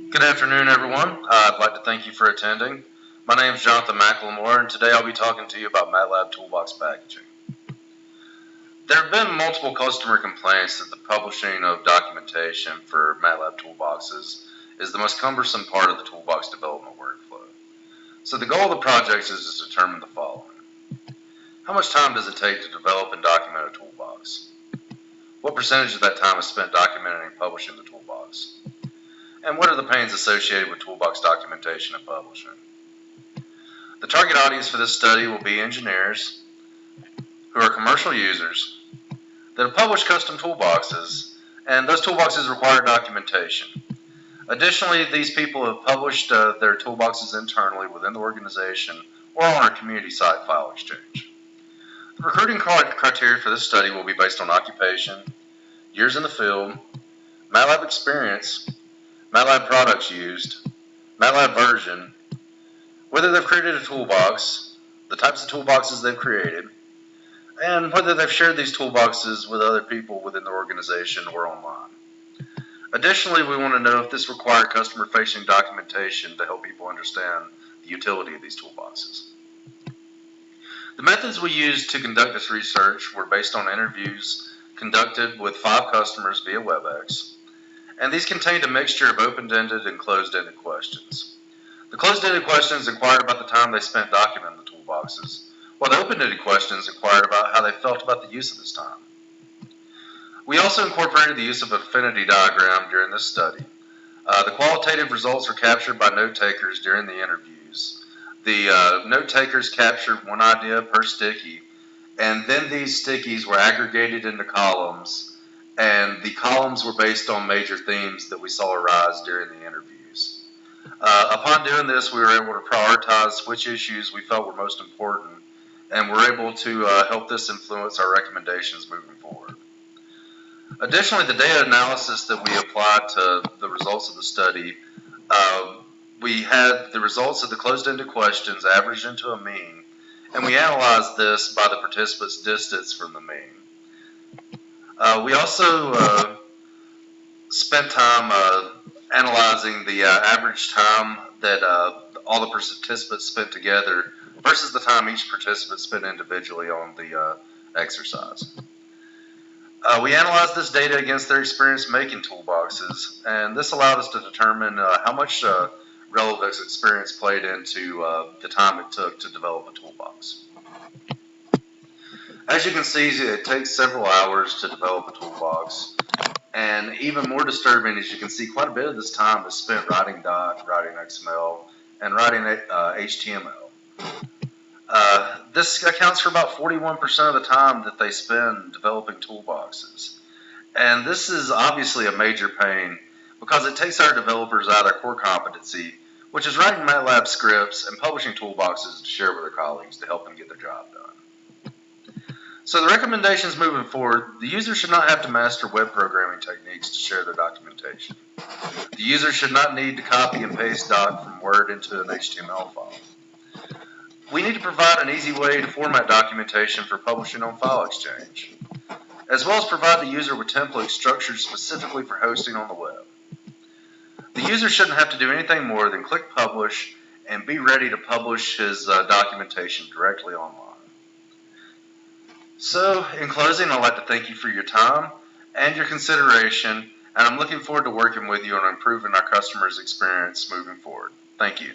Good afternoon, everyone. I'd like to thank you for attending. My name is Jonathan McLemore, and today I'll be talking to you about MATLAB Toolbox packaging. There have been multiple customer complaints that the publishing of documentation for MATLAB toolboxes is the most cumbersome part of the toolbox development workflow. So the goal of the project is to determine the following. How much time does it take to develop and document a toolbox? What percentage of that time is spent documenting and publishing the toolbox? And what are the pains associated with toolbox documentation and publishing? The target audience for this study will be engineers who are commercial users that have published custom toolboxes, and those toolboxes require documentation. Additionally, these people have published their toolboxes internally within the organization or on our community site, File Exchange. The recruiting criteria for this study will be based on occupation, years in the field, MATLAB experience, MATLAB products used, MATLAB version, whether they've created a toolbox, the types of toolboxes they've created, and whether they've shared these toolboxes with other people within the organization or online. Additionally, we want to know if this required customer-facing documentation to help people understand the utility of these toolboxes. The methods we used to conduct this research were based on interviews conducted with 5 customers via WebEx, and these contained a mixture of open-ended and closed-ended questions. The closed-ended questions inquired about the time they spent documenting the toolboxes, while the open-ended questions inquired about how they felt about the use of this time. We also incorporated the use of an affinity diagram during this study. The qualitative results were captured by note takers during the interviews. The note takers captured one idea per sticky, and then these stickies were aggregated into columns, and the columns were based on major themes that we saw arise during the interviews. Upon doing this, we were able to prioritize which issues we felt were most important, and were able to help this influence our recommendations moving forward. Additionally, the data analysis that we applied to the results of the study, we had the results of the closed-ended questions averaged into a mean, and we analyzed this by the participants' distance from the mean. We also spent time analyzing the average time that all the participants spent together versus the time each participant spent individually on the exercise. We analyzed this data against their experience making toolboxes, and this allowed us to determine how much relevance experience played into the time it took to develop a toolbox. As you can see, it takes several hours to develop a toolbox, and even more disturbing is you can see quite a bit of this time is spent writing doc, writing XML, and writing HTML. This accounts for about 41% of the time that they spend developing toolboxes. And this is obviously a major pain because it takes our developers out of their core competency, which is writing MATLAB scripts and publishing toolboxes to share with their colleagues to help them get their job done. So the recommendations moving forward, the user should not have to master web programming techniques to share their documentation. The user should not need to copy and paste doc from Word into an HTML file. We need to provide an easy way to format documentation for publishing on File Exchange, as well as provide the user with templates structured specifically for hosting on the web. The user shouldn't have to do anything more than click Publish and be ready to publish his documentation directly online. So, in closing, I'd like to thank you for your time and your consideration, and I'm looking forward to working with you on improving our customers' experience moving forward. Thank you.